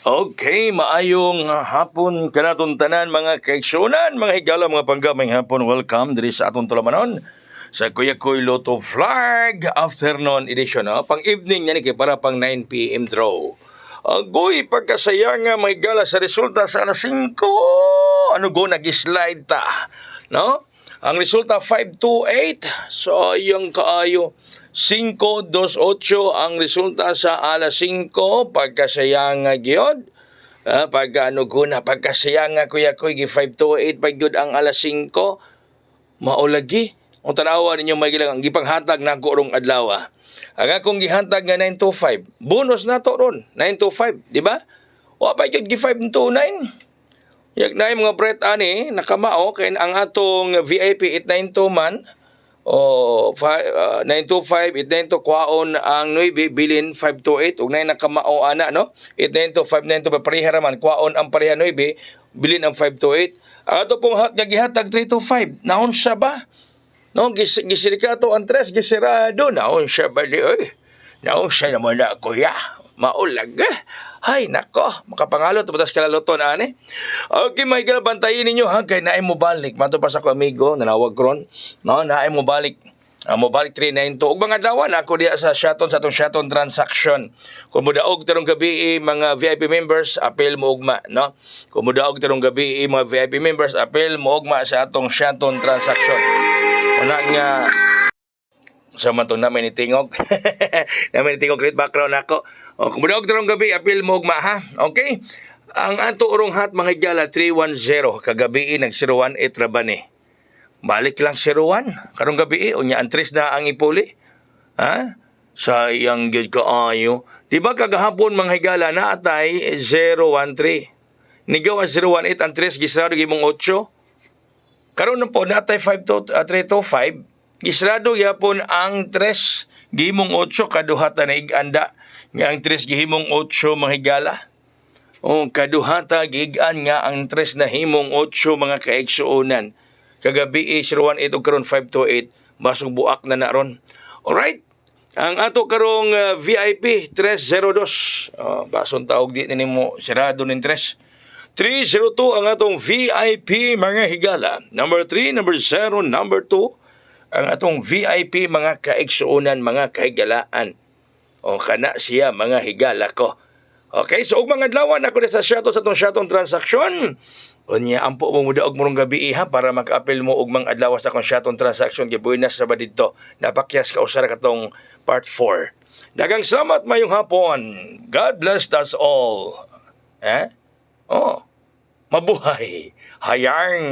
Okay, maayong hapon kanaton tanan mga kaigsunan, mga higala, mga panggamay hapon. Welcome diri sa atong tulamanon sa Kuya Koy Lotto Flag Afternoon Edition. Pang evening yan kay para pang 9 p.m. draw. Agoy, pagkasaya nga mga higala sa resulta sa alas 5. Ano go, nag-slide ta. No? Ang resulta 528. So, yung kaayo 528 ang resulta sa alas 5 pagkasayang nga gyud. Pagka ano guna pagkasayang nga kuya koy gi 528 pag gyud ang alas 5 maulagi. Ang tanawa ninyo may gilang ang gipanghatag nako rong adlaw. Ang akong gihantag nga 925 bonus na to ron 925, di ba? Wa pa gyud gi 529. Yak na mga bret ani nakamao kay ang atong VIP 892 man o 925 892 kwaon ang 9 bilin 528 ug nay nakamao ana no 892 592 pareha raman kwaon ang pareha 9 bilin ang 528. Ang ato pong gihatag 325 naon siya ba no gisirikato ang tres gisirado naon siya ba di oy naon siya naman na kuya maulag ay nako makapangalot butas kalaloton ani. Okay, may bantayin ninyo ha kay naay mo balik mato pa sa ko amigo nanawag kron no naay mo balik mo balik 392 ug mga dawan ako diha sa Shaton sa atong Shaton transaction. Kung mudaog tarong gabi mga VIP members apel mo ugma no. Kung mudaog tarong gabi mga VIP members apel mo ugma sa atong Shaton transaction. Una nga sa matong namin ni Tingog. Namin ni Tingog great background ako. O, kung mudaog tarong gabi, apil mo ugma ha. Okay? Ang ato urong hat mga higala 310 kagabi nag-018 rabani. Balik lang 01 karong gabi unya antres na ang ipuli. Ha? Sayang gyud kaayo. Di ba kagahapon mga higala na atay 013. Nigaw ang 018 ang tres gisrado gimong 8. Karon na po natay 325. Gisrado yapon ang 3 gihimong 8 kaduhata na iganda nga ang 3 gihimong 8 mga higala. O kaduhata gigan nga ang 3 na himong 8 mga kaigsuonan. Kagabi 018 ug karon 528 basog buak na naron. Alright. Ang ato karong VIP 302 bason taog di nimo sirado nin 3. 302 ang atong VIP mga higala. Number 3, number 0, number 2 ang atong VIP mga kaigsuonan, mga kahigalaan. O kana siya mga higala ko. Okay, so og mga adlaw ako sa Shaton sa atong Shaton transaction. Unya ampo mo mudaog mo gabi ha para maka-apel mo og mga adlaw sa akong Shaton transaction gibuenas sa badidto. Napakyas ka usara katong part 4. Daghang salamat mayong hapon. God bless us all. Mabuhay. Hayang.